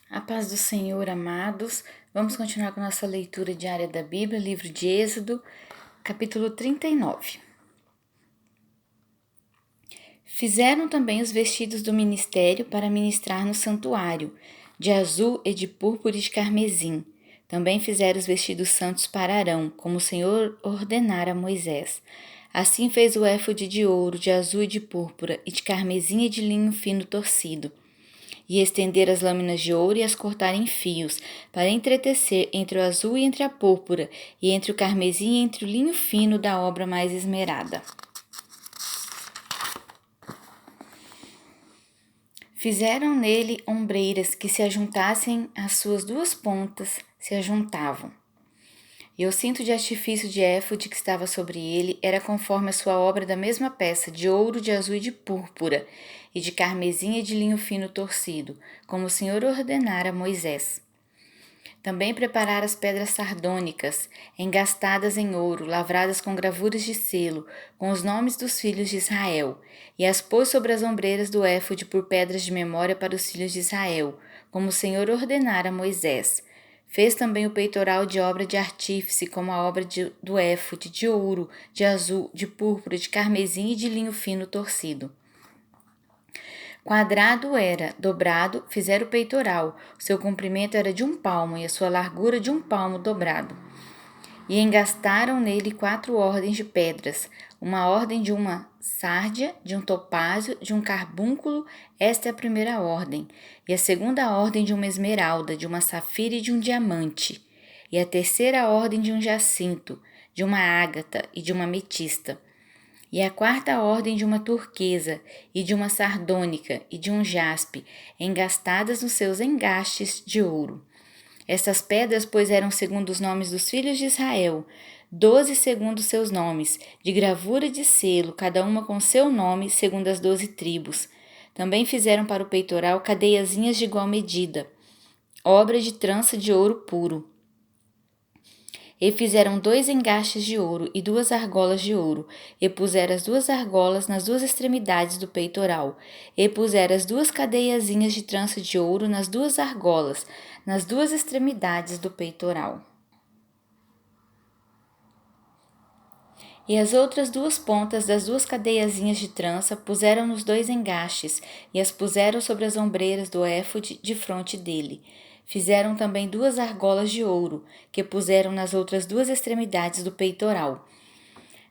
A paz do Senhor, amados. Vamos continuar com nossa leitura diária da Bíblia, livro de Êxodo, capítulo 39. Fizeram também os vestidos do ministério para ministrar no santuário, de azul e de púrpura e de carmesim. Também fizeram os vestidos santos para Arão, como o Senhor ordenara a Moisés. Assim fez o éfode de ouro, de azul e de púrpura, e de carmesim e de linho fino torcido. E estender as lâminas de ouro e as cortar em fios, para entretecer entre o azul e entre a púrpura, e entre o carmesim e entre o linho fino da obra mais esmerada. Fizeram nele ombreiras que se ajuntassem às suas duas pontas, se ajuntavam. E o cinto de artifício de éfode que estava sobre ele era conforme a sua obra da mesma peça, de ouro, de azul e de púrpura, e de carmesim e de linho fino torcido, como o Senhor ordenara a Moisés. Também preparara as pedras sardônicas, engastadas em ouro, lavradas com gravuras de selo, com os nomes dos filhos de Israel, e as pôs sobre as ombreiras do éfode por pedras de memória para os filhos de Israel, como o Senhor ordenara a Moisés. Fez também o peitoral de obra de artífice, como a obra do éfode, de ouro, de azul, de púrpura, de carmesim e de linho fino torcido. Quadrado era, dobrado, fizeram o peitoral. O seu comprimento era de 1 palmo e a sua largura de 1 palmo dobrado. E engastaram nele 4 ordens de pedras, uma ordem de uma sárdia, de um topázio, de um carbúnculo, esta é a primeira ordem, e a segunda ordem de uma esmeralda, de uma safira e de um diamante, e a terceira ordem de um jacinto, de uma ágata e de uma ametista, e a quarta ordem de uma turquesa, e de uma sardônica, e de um jaspe, engastadas nos seus engastes de ouro. Estas pedras, pois, eram segundo os nomes dos filhos de Israel, 12 segundo seus nomes, de gravura de selo, cada uma com seu nome, segundo as 12 tribos. Também fizeram para o peitoral cadeiazinhas de igual medida, obra de trança de ouro puro. E fizeram 2 engastes de ouro e 2 argolas de ouro, e puseram as 2 argolas nas 2 extremidades do peitoral, e puseram as 2 cadeiazinhas de trança de ouro nas 2 argolas, nas 2 extremidades do peitoral. E as outras 2 pontas das 2 cadeiazinhas de trança puseram nos 2 engastes, e as puseram sobre as ombreiras do éfode de fronte dele. Fizeram também 2 argolas de ouro, que puseram nas outras 2 extremidades do peitoral,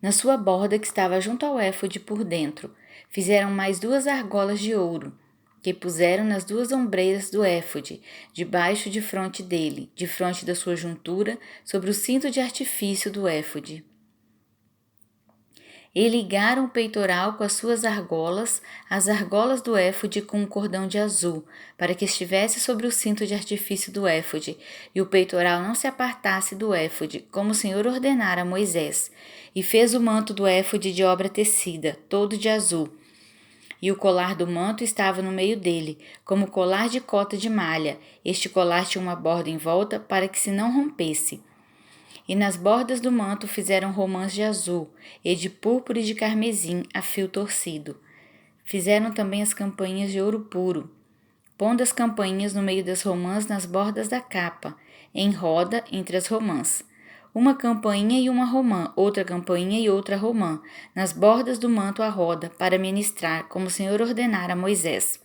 na sua borda que estava junto ao éfode por dentro. Fizeram mais 2 argolas de ouro, que puseram nas 2 ombreiras do éfode, debaixo de fronte dele, de fronte da sua juntura, sobre o cinto de artifício do éfode. E ligaram o peitoral com as suas argolas, as argolas do éfode com um cordão de azul, para que estivesse sobre o cinto de artifício do éfode, e o peitoral não se apartasse do éfode, como o Senhor ordenara a Moisés. E fez o manto do éfode de obra tecida, todo de azul. E o colar do manto estava no meio dele, como colar de cota de malha. Este colar tinha uma borda em volta, para que se não rompesse. E nas bordas do manto fizeram romãs de azul, e de púrpura e de carmesim a fio torcido. Fizeram também as campainhas de ouro puro, pondo as campainhas no meio das romãs nas bordas da capa, em roda entre as romãs. Uma campainha e uma romã, outra campainha e outra romã, nas bordas do manto à roda, para ministrar, como o Senhor ordenara a Moisés.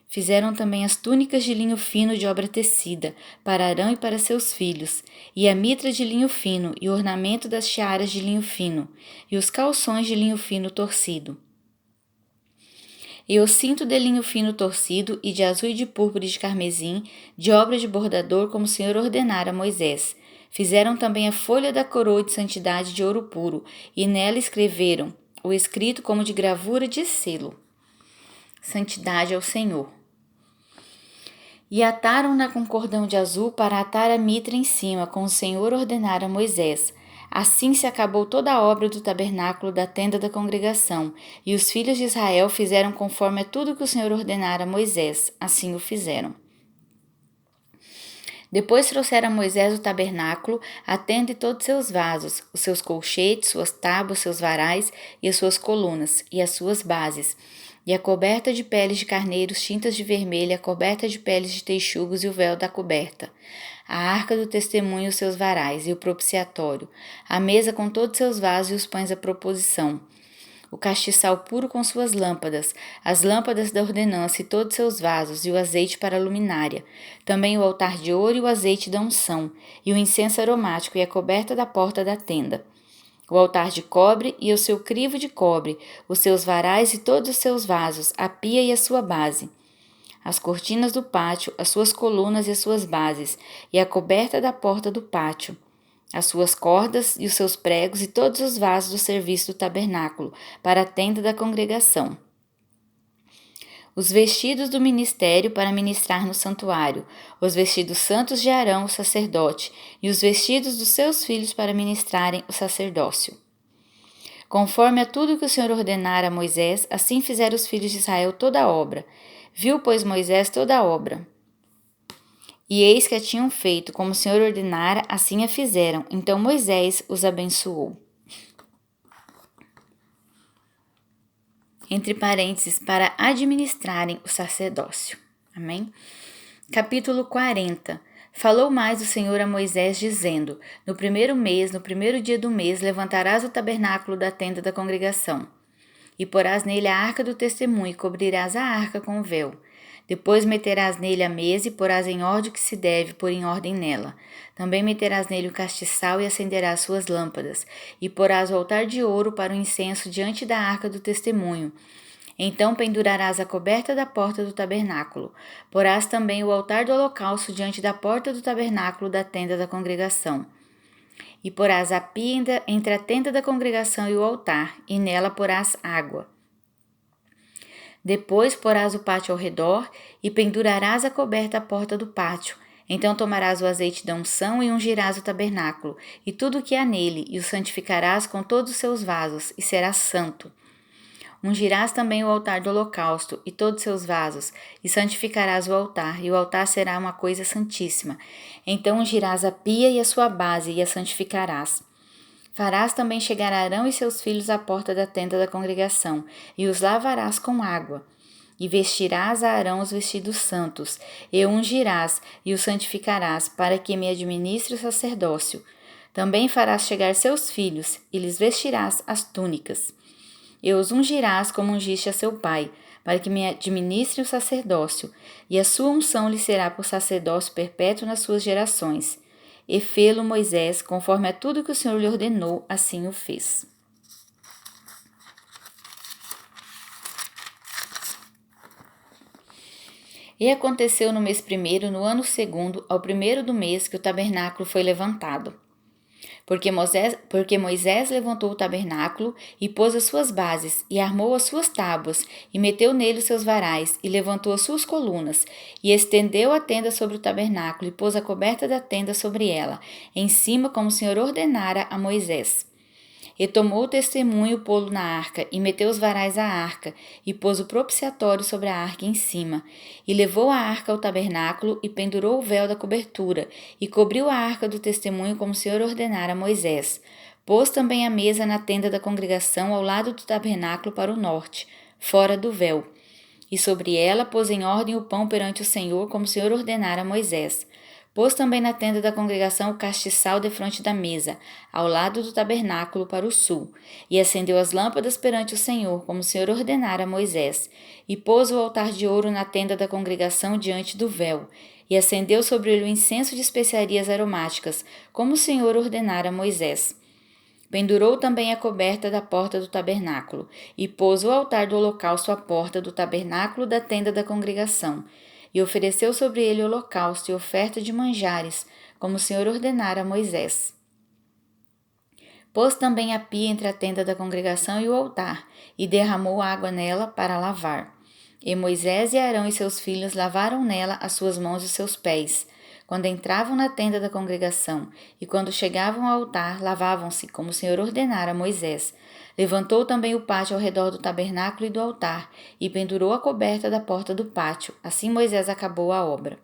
Fizeram também as túnicas de linho fino de obra tecida, para Arão e para seus filhos, e a mitra de linho fino, e o ornamento das tiaras de linho fino, e os calções de linho fino torcido. E o cinto de linho fino torcido, e de azul e de púrpura e de carmesim, de obra de bordador, como o Senhor ordenara a Moisés. Fizeram também a folha da coroa de santidade de ouro puro, e nela escreveram o escrito como de gravura de selo. Santidade ao Senhor. E ataram-na com cordão de azul para atar a mitra em cima, como o Senhor ordenara a Moisés. Assim se acabou toda a obra do tabernáculo da tenda da congregação, e os filhos de Israel fizeram conforme a tudo que o Senhor ordenara a Moisés. Assim o fizeram. Depois trouxeram a Moisés o tabernáculo, a tenda e todos seus vasos, os seus colchetes, suas tábuas, seus varais e as suas colunas, e as suas bases, e a coberta de peles de carneiros tintas de vermelho, a coberta de peles de texugos e o véu da coberta, a arca do testemunho e os seus varais, e o propiciatório, a mesa com todos seus vasos e os pães da proposição, o castiçal puro com suas lâmpadas, as lâmpadas da ordenança e todos seus vasos, e o azeite para a luminária, também o altar de ouro e o azeite da unção, e o incenso aromático e a coberta da porta da tenda, o altar de cobre e o seu crivo de cobre, os seus varais e todos os seus vasos, a pia e a sua base, as cortinas do pátio, as suas colunas e as suas bases, e a coberta da porta do pátio, as suas cordas e os seus pregos e todos os vasos do serviço do tabernáculo, para a tenda da congregação. Os vestidos do ministério para ministrar no santuário, os vestidos santos de Arão, o sacerdote, e os vestidos dos seus filhos para ministrarem o sacerdócio. Conforme a tudo que o Senhor ordenara a Moisés, assim fizeram os filhos de Israel toda a obra. Viu, pois, Moisés toda a obra. E eis que a tinham feito, como o Senhor ordenara, assim a fizeram. Então Moisés os abençoou. Entre parênteses, para administrarem o sacerdócio. Amém? Capítulo 40. Falou mais o Senhor a Moisés, dizendo: No primeiro mês, no primeiro dia do mês, levantarás o tabernáculo da tenda da congregação, e porás nele a arca do testemunho, e cobrirás a arca com o véu. Depois meterás nele a mesa, e porás em ordem o que se deve pôr em ordem nela. Também meterás nele o castiçal, e acenderás suas lâmpadas, e porás o altar de ouro para o incenso diante da arca do testemunho. Então pendurarás a coberta da porta do tabernáculo. Porás também o altar do holocausto diante da porta do tabernáculo da tenda da congregação. E porás a pia entre a tenda da congregação e o altar, e nela porás água. Depois porás o pátio ao redor, e pendurarás a coberta à porta do pátio. Então tomarás o azeite da unção e ungirás o tabernáculo, e tudo o que há nele, e o santificarás com todos os seus vasos, e será santo. Ungirás também o altar do holocausto e todos os seus vasos, e santificarás o altar, e o altar será uma coisa santíssima. Então ungirás a pia e a sua base, e a santificarás. Farás também chegar Arão e seus filhos à porta da tenda da congregação, e os lavarás com água. E vestirás a Arão os vestidos santos, e o ungirás, e o santificarás, para que me administre o sacerdócio. Também farás chegar seus filhos, e lhes vestirás as túnicas. E os ungirás como ungiste a seu pai, para que me administre o sacerdócio, e a sua unção lhe será por sacerdócio perpétuo nas suas gerações. E fê-lo Moisés, conforme a tudo que o Senhor lhe ordenou, assim o fez. E aconteceu no mês primeiro, no ano segundo, ao primeiro do mês, que o tabernáculo foi levantado. Porque Moisés levantou o tabernáculo e pôs as suas bases, e armou as suas tábuas, e meteu nele os seus varais, e levantou as suas colunas, e estendeu a tenda sobre o tabernáculo, e pôs a coberta da tenda sobre ela, em cima, como o Senhor ordenara a Moisés. E tomou o testemunho pô-lo na arca, e meteu os varais à arca, e pôs o propiciatório sobre a arca em cima, e levou a arca ao tabernáculo, e pendurou o véu da cobertura, e cobriu a arca do testemunho como o Senhor ordenara a Moisés. Pôs também a mesa na tenda da congregação ao lado do tabernáculo para o norte, fora do véu. E sobre ela pôs em ordem o pão perante o Senhor, como o Senhor ordenara a Moisés. Pôs também na tenda da congregação o castiçal defronte da mesa, ao lado do tabernáculo para o sul, e acendeu as lâmpadas perante o Senhor, como o Senhor ordenara a Moisés, e pôs o altar de ouro na tenda da congregação diante do véu, e acendeu sobre ele o incenso de especiarias aromáticas, como o Senhor ordenara a Moisés. Pendurou também a coberta da porta do tabernáculo, e pôs o altar do holocausto à porta do tabernáculo da tenda da congregação, e ofereceu sobre ele holocausto e oferta de manjares, como o Senhor ordenara a Moisés. Pôs também a pia entre a tenda da congregação e o altar, e derramou água nela para lavar. E Moisés e Arão e seus filhos lavaram nela as suas mãos e seus pés, quando entravam na tenda da congregação, e quando chegavam ao altar, lavavam-se, como o Senhor ordenara a Moisés. Levantou também o pátio ao redor do tabernáculo e do altar, e pendurou a coberta da porta do pátio. Assim Moisés acabou a obra.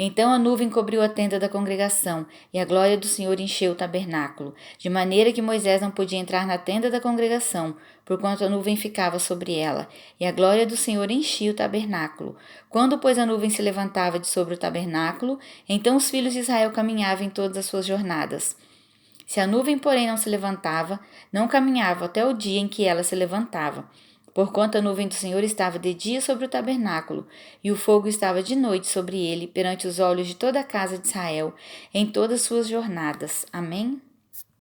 Então a nuvem cobriu a tenda da congregação, e a glória do Senhor encheu o tabernáculo, de maneira que Moisés não podia entrar na tenda da congregação, porquanto a nuvem ficava sobre ela, e a glória do Senhor enchia o tabernáculo. Quando, pois, a nuvem se levantava de sobre o tabernáculo, então os filhos de Israel caminhavam em todas as suas jornadas. Se a nuvem, porém, não se levantava, não caminhavam até o dia em que ela se levantava. Porquanto a nuvem do Senhor estava de dia sobre o tabernáculo, e o fogo estava de noite sobre ele, perante os olhos de toda a casa de Israel, em todas suas jornadas. Amém?